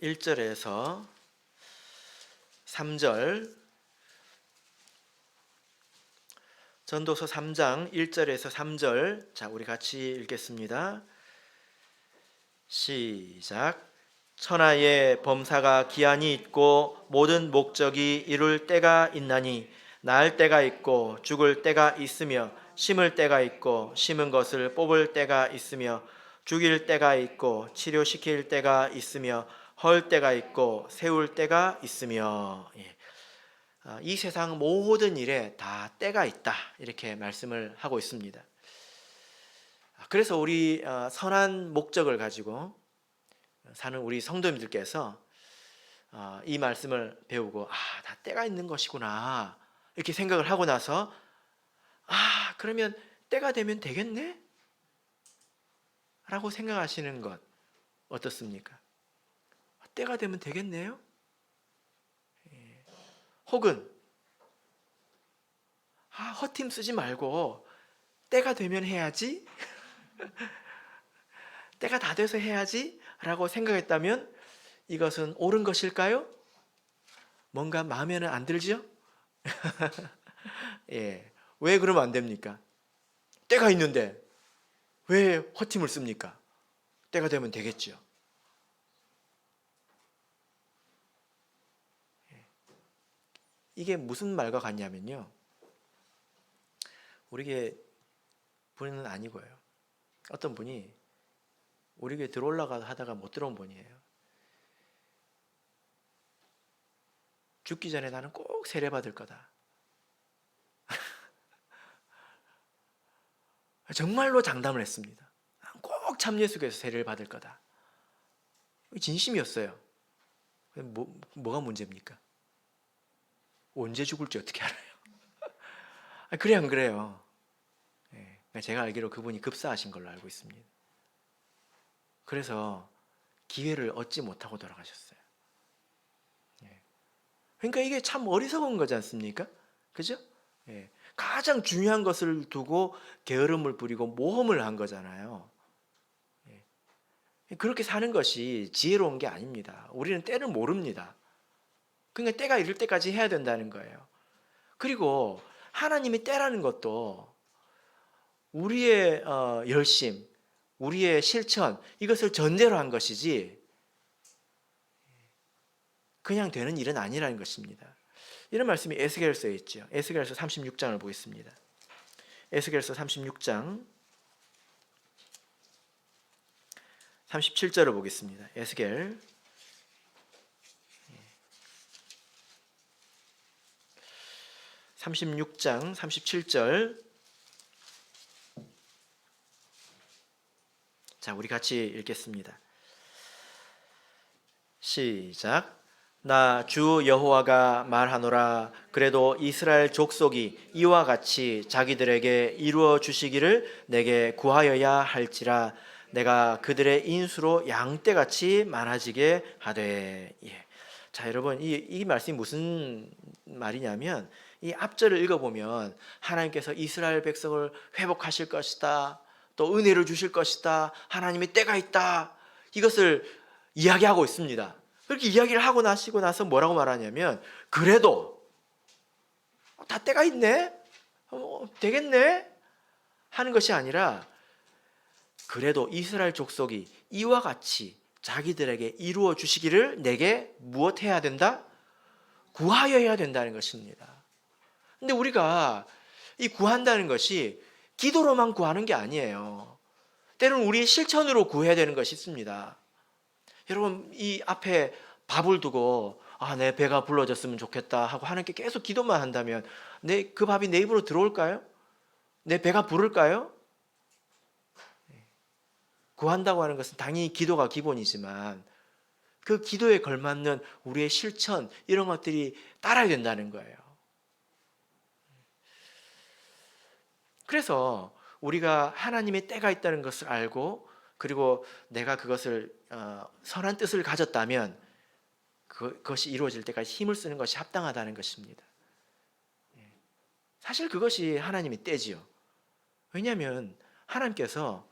1절에서 3절, 전도서 3장 1절에서 3절, 자, 우리 같이 읽겠습니다. 시작. 천하의 범사가 기한이 있고 모든 목적이 이룰 때가 있나니 날 때가 있고 죽을 때가 있으며 심을 때가 있고 심은 것을 뽑을 때가 있으며 죽일 때가 있고 치료시킬 때가 있으며 헐 때가 있고 세울 때가 있으며. 예. 이 세상 모든 일에 다 때가 있다, 이렇게 말씀을 하고 있습니다. 그래서 우리 선한 목적을 가지고 사는 우리 성도님들께서 이 말씀을 배우고 다 때가 있는 것이구나 이렇게 생각을 하고 나서 그러면 때가 되면 되겠네? 라고 생각하시는 것 어떻습니까? 때가 되면 되겠네요? 혹은 헛힘 쓰지 말고 때가 되면 해야지, 때가 다 돼서 해야지 라고 생각했다면 이것은 옳은 것일까요? 뭔가 마음에는 안 들죠? 예. 왜 그러면 안 됩니까? 때가 있는데 왜 헛힘을 씁니까? 때가 되면 되겠죠. 이게 무슨 말과 같냐면요, 우리에게 분은 아니고요, 어떤 분이 우리 교회 들어올라가 하다가 못 들어온 분이에요. 죽기 전에 나는 꼭 세례받을 거다. 정말로 장담을 했습니다. 꼭 참예수교에서 세례를 받을 거다. 진심이었어요. 뭐가 문제입니까? 언제 죽을지 어떻게 알아요? 그래 안 그래요? 제가 알기로 그분이 급사하신 걸로 알고 있습니다. 그래서 기회를 얻지 못하고 돌아가셨어요. 그러니까 이게 참 어리석은 거지 않습니까? 그죠? 가장 중요한 것을 두고 게으름을 부리고 모험을 한 거잖아요. 그렇게 사는 것이 지혜로운 게 아닙니다. 우리는 때를 모릅니다. 그러니까 때가 이를 때까지 해야 된다는 거예요. 그리고 하나님이 때라는 것도 우리의 열심, 우리의 실천, 이것을 전제로 한 것이지 그냥 되는 일은 아니라는 것입니다. 이런 말씀이 에스겔서에 있죠. 에스겔서 36장을 보겠습니다. 에스겔서 36장 37절을 보겠습니다. 에스겔 36장 37절. 자, 우리 같이 읽겠습니다. 시작. 나 주 여호와가 말하노라. 그래도 이스라엘 족속이 이와 같이 자기들에게 이루어 주시기를 내게 구하여야 할지라. 내가 그들의 인수로 양떼같이 많아지게 하되. 예. 자, 여러분, 이 말씀이 무슨 말이냐면, 이 앞절을 읽어보면 하나님께서 이스라엘 백성을 회복하실 것이다, 또 은혜를 주실 것이다, 하나님의 때가 있다, 이것을 이야기하고 있습니다. 그렇게 이야기를 하고 나시고 나서 뭐라고 말하냐면, 그래도 다 때가 있네, 되겠네 하는 것이 아니라, 그래도 이스라엘 족속이 이와 같이 자기들에게 이루어 주시기를 내게 무엇 해야 된다? 구하여야 된다는 것입니다. 근데 우리가 이 구한다는 것이 기도로만 구하는 게 아니에요. 때로는 우리의 실천으로 구해야 되는 것이 있습니다. 여러분, 이 앞에 밥을 두고 내 배가 불러졌으면 좋겠다 하고 하나님께 계속 기도만 한다면 그 밥이 내 입으로 들어올까요? 내 배가 부를까요? 구한다고 하는 것은 당연히 기도가 기본이지만 그 기도에 걸맞는 우리의 실천, 이런 것들이 따라야 된다는 거예요. 그래서 우리가 하나님의 때가 있다는 것을 알고, 그리고 내가 그것을 선한 뜻을 가졌다면 그것이 이루어질 때까지 힘을 쓰는 것이 합당하다는 것입니다. 사실 그것이 하나님의 때지요. 왜냐하면 하나님께서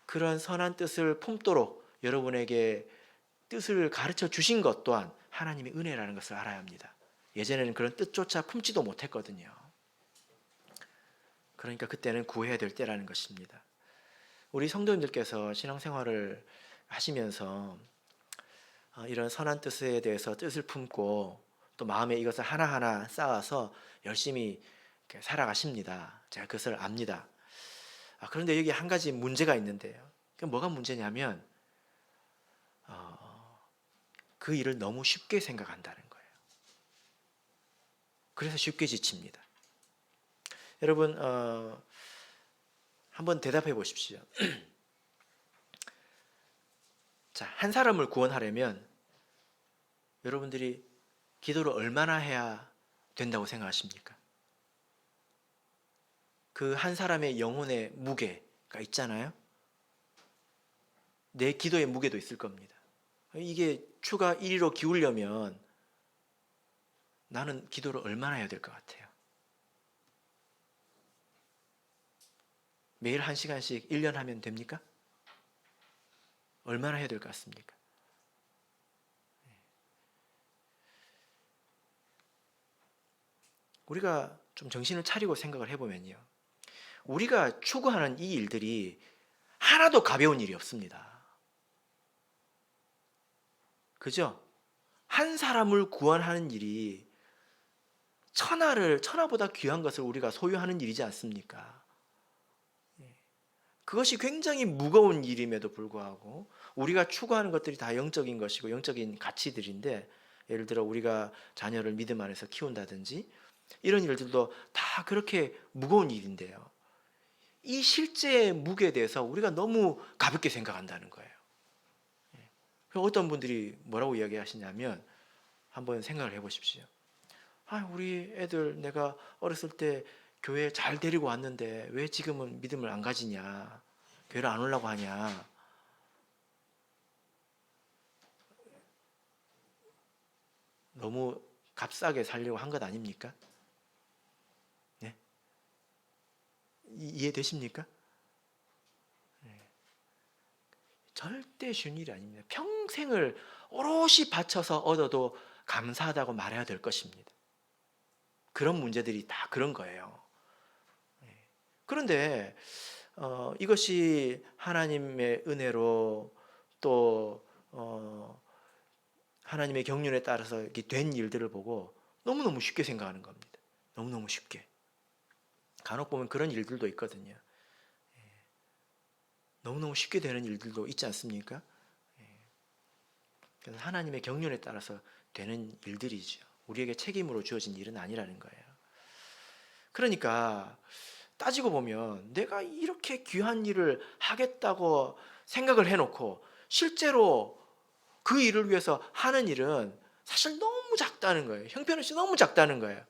그런 선한 뜻을 품도록 여러분에게 뜻을 가르쳐 주신 것 또한 하나님의 은혜라는 것을 알아야 합니다. 예전에는 그런 뜻조차 품지도 못했거든요. 그러니까 그때는 구해야 될 때라는 것입니다. 우리 성도님들께서 신앙생활을 하시면서 이런 선한 뜻에 대해서 뜻을 품고 또 마음에 이것을 하나하나 쌓아서 열심히 살아가십니다. 제가 그것을 압니다. 그런데 여기 한 가지 문제가 있는데요. 그게 뭐가 문제냐면 그 일을 너무 쉽게 생각한다는 거예요. 그래서 쉽게 지칩니다. 여러분, 한번 대답해 보십시오. 자, 한 사람을 구원하려면 여러분들이 기도를 얼마나 해야 된다고 생각하십니까? 그 한 사람의 영혼의 무게가 있잖아요. 내 기도의 무게도 있을 겁니다. 이게 추가 1위로 기울려면 나는 기도를 얼마나 해야 될 것 같아요? 매일 1시간씩 1년 하면 됩니까? 얼마나 해야 될 것 같습니까? 우리가 좀 정신을 차리고 생각을 해보면요, 우리가 추구하는 이 일들이 하나도 가벼운 일이 없습니다. 그죠? 한 사람을 구원하는 일이 천하보다 귀한 것을 우리가 소유하는 일이지 않습니까? 그것이 굉장히 무거운 일임에도 불구하고 우리가 추구하는 것들이 다 영적인 것이고 영적인 가치들인데, 예를 들어 우리가 자녀를 믿음 안에서 키운다든지 이런 일들도 다 그렇게 무거운 일인데요, 이 실제의 무게에 대해서 우리가 너무 가볍게 생각한다는 거예요. 어떤 분들이 뭐라고 이야기하시냐면, 한번 생각을 해보십시오. 우리 애들 내가 어렸을 때 교회 잘 데리고 왔는데 왜 지금은 믿음을 안 가지냐, 교회를 안 오려고 하냐. 너무 값싸게 살려고 한 것 아닙니까? 네? 이해되십니까? 네. 절대 쉬운 일이 아닙니다. 평생을 오롯이 바쳐서 얻어도 감사하다고 말해야 될 것입니다. 그런 문제들이 다 그런 거예요. 그런데 이것이 하나님의 은혜로 또 하나님의 경륜에 따라서 이렇게 된 일들을 보고 너무너무 쉽게 생각하는 겁니다. 너무너무 쉽게. 간혹 보면 그런 일들도 있거든요. 너무너무 쉽게 되는 일들도 있지 않습니까? 그래서 하나님의 경륜에 따라서 되는 일들이죠. 우리에게 책임으로 주어진 일은 아니라는 거예요. 그러니까 따지고 보면 내가 이렇게 귀한 일을 하겠다고 생각을 해놓고 실제로 그 일을 위해서 하는 일은 사실 너무 작다는 거예요. 형편없이 너무 작다는 거예요.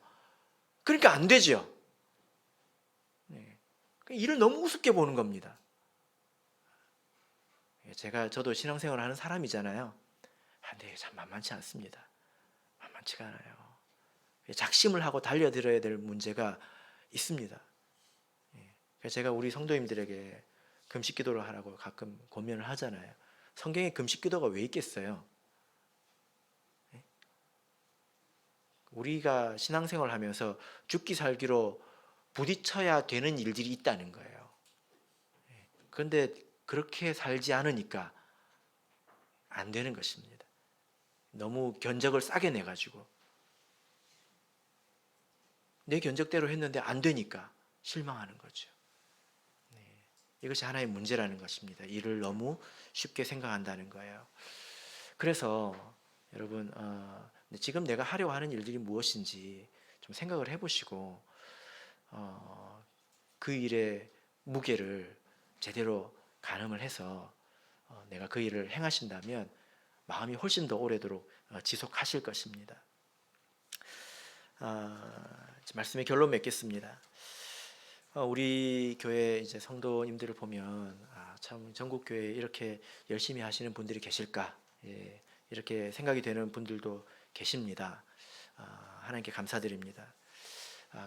그러니까 안 되죠. 일을 너무 우습게 보는 겁니다. 저도 신앙생활을 하는 사람이잖아요. 근데 참 만만치 않습니다. 만만치가 않아요. 작심을 하고 달려들어야 될 문제가 있습니다. 그래서 제가 우리 성도님들에게 금식 기도를 하라고 가끔 권면을 하잖아요. 성경에 금식 기도가 왜 있겠어요? 우리가 신앙생활을 하면서 죽기 살기로 부딪혀야 되는 일들이 있다는 거예요. 그런데 그렇게 살지 않으니까 안 되는 것입니다. 너무 견적을 싸게 내가지고 내 견적대로 했는데 안 되니까 실망하는 거죠. 이것이 하나의 문제라는 것입니다. 일을 너무 쉽게 생각한다는 거예요. 그래서 여러분 지금 내가 하려고 하는 일들이 무엇인지 좀 생각을 해보시고 그 일의 무게를 제대로 가늠을 해서 내가 그 일을 행하신다면 마음이 훨씬 더 오래도록 지속하실 것입니다. 말씀의 결론 맺겠습니다. 우리 교회 이제 성도님들을 보면 참 전국 교회에 이렇게 열심히 하시는 분들이 계실까? 이렇게 생각이 되는 분들도 계십니다. 하나님께 감사드립니다.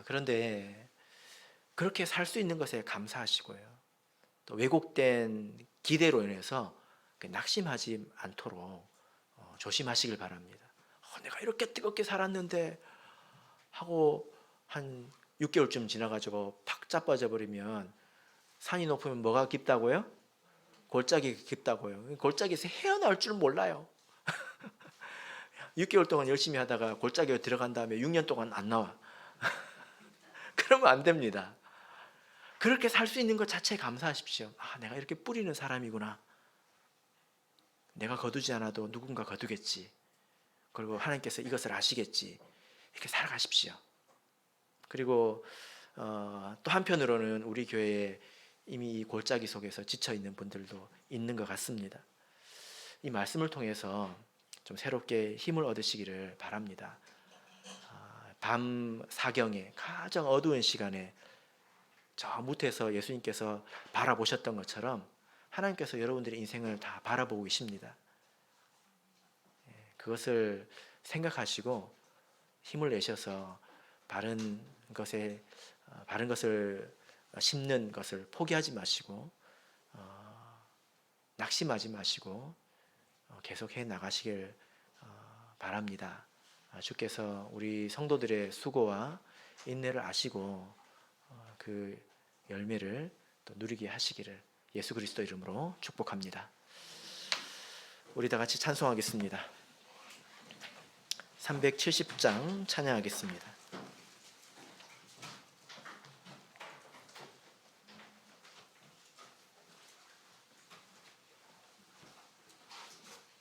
그런데 그렇게 살 수 있는 것에 감사하시고요. 또 왜곡된 기대로 인해서 낙심하지 않도록 조심하시길 바랍니다. 내가 이렇게 뜨겁게 살았는데 하고 한 6개월쯤 지나가지고 팍 자빠져 버리면 산이 높으면 뭐가 깊다고요? 골짜기가 깊다고요. 골짜기에서 헤어나올 줄 몰라요. 6개월 동안 열심히 하다가 골짜기에 들어간 다음에 6년 동안 안 나와. 그러면 안 됩니다. 그렇게 살 수 있는 것 자체에 감사하십시오. 내가 이렇게 뿌리는 사람이구나. 내가 거두지 않아도 누군가 거두겠지. 그리고 하나님께서 이것을 아시겠지. 이렇게 살아가십시오. 그리고 또 한편으로는 우리 교회에 이미 이 골짜기 속에서 지쳐있는 분들도 있는 것 같습니다. 이 말씀을 통해서 좀 새롭게 힘을 얻으시기를 바랍니다. 밤 사경에 가장 어두운 시간에 저 무태에서 예수님께서 바라보셨던 것처럼 하나님께서 여러분들의 인생을 다 바라보고 계십니다. 그것을 생각하시고 힘을 내셔서 바른 것을 심는 것을 포기하지 마시고 낙심하지 마시고 계속해 나가시길 바랍니다. 주께서 우리 성도들의 수고와 인내를 아시고 그 열매를 또 누리게 하시기를 예수 그리스도 이름으로 축복합니다. 우리 다 같이 찬송하겠습니다. 370장 찬양하겠습니다.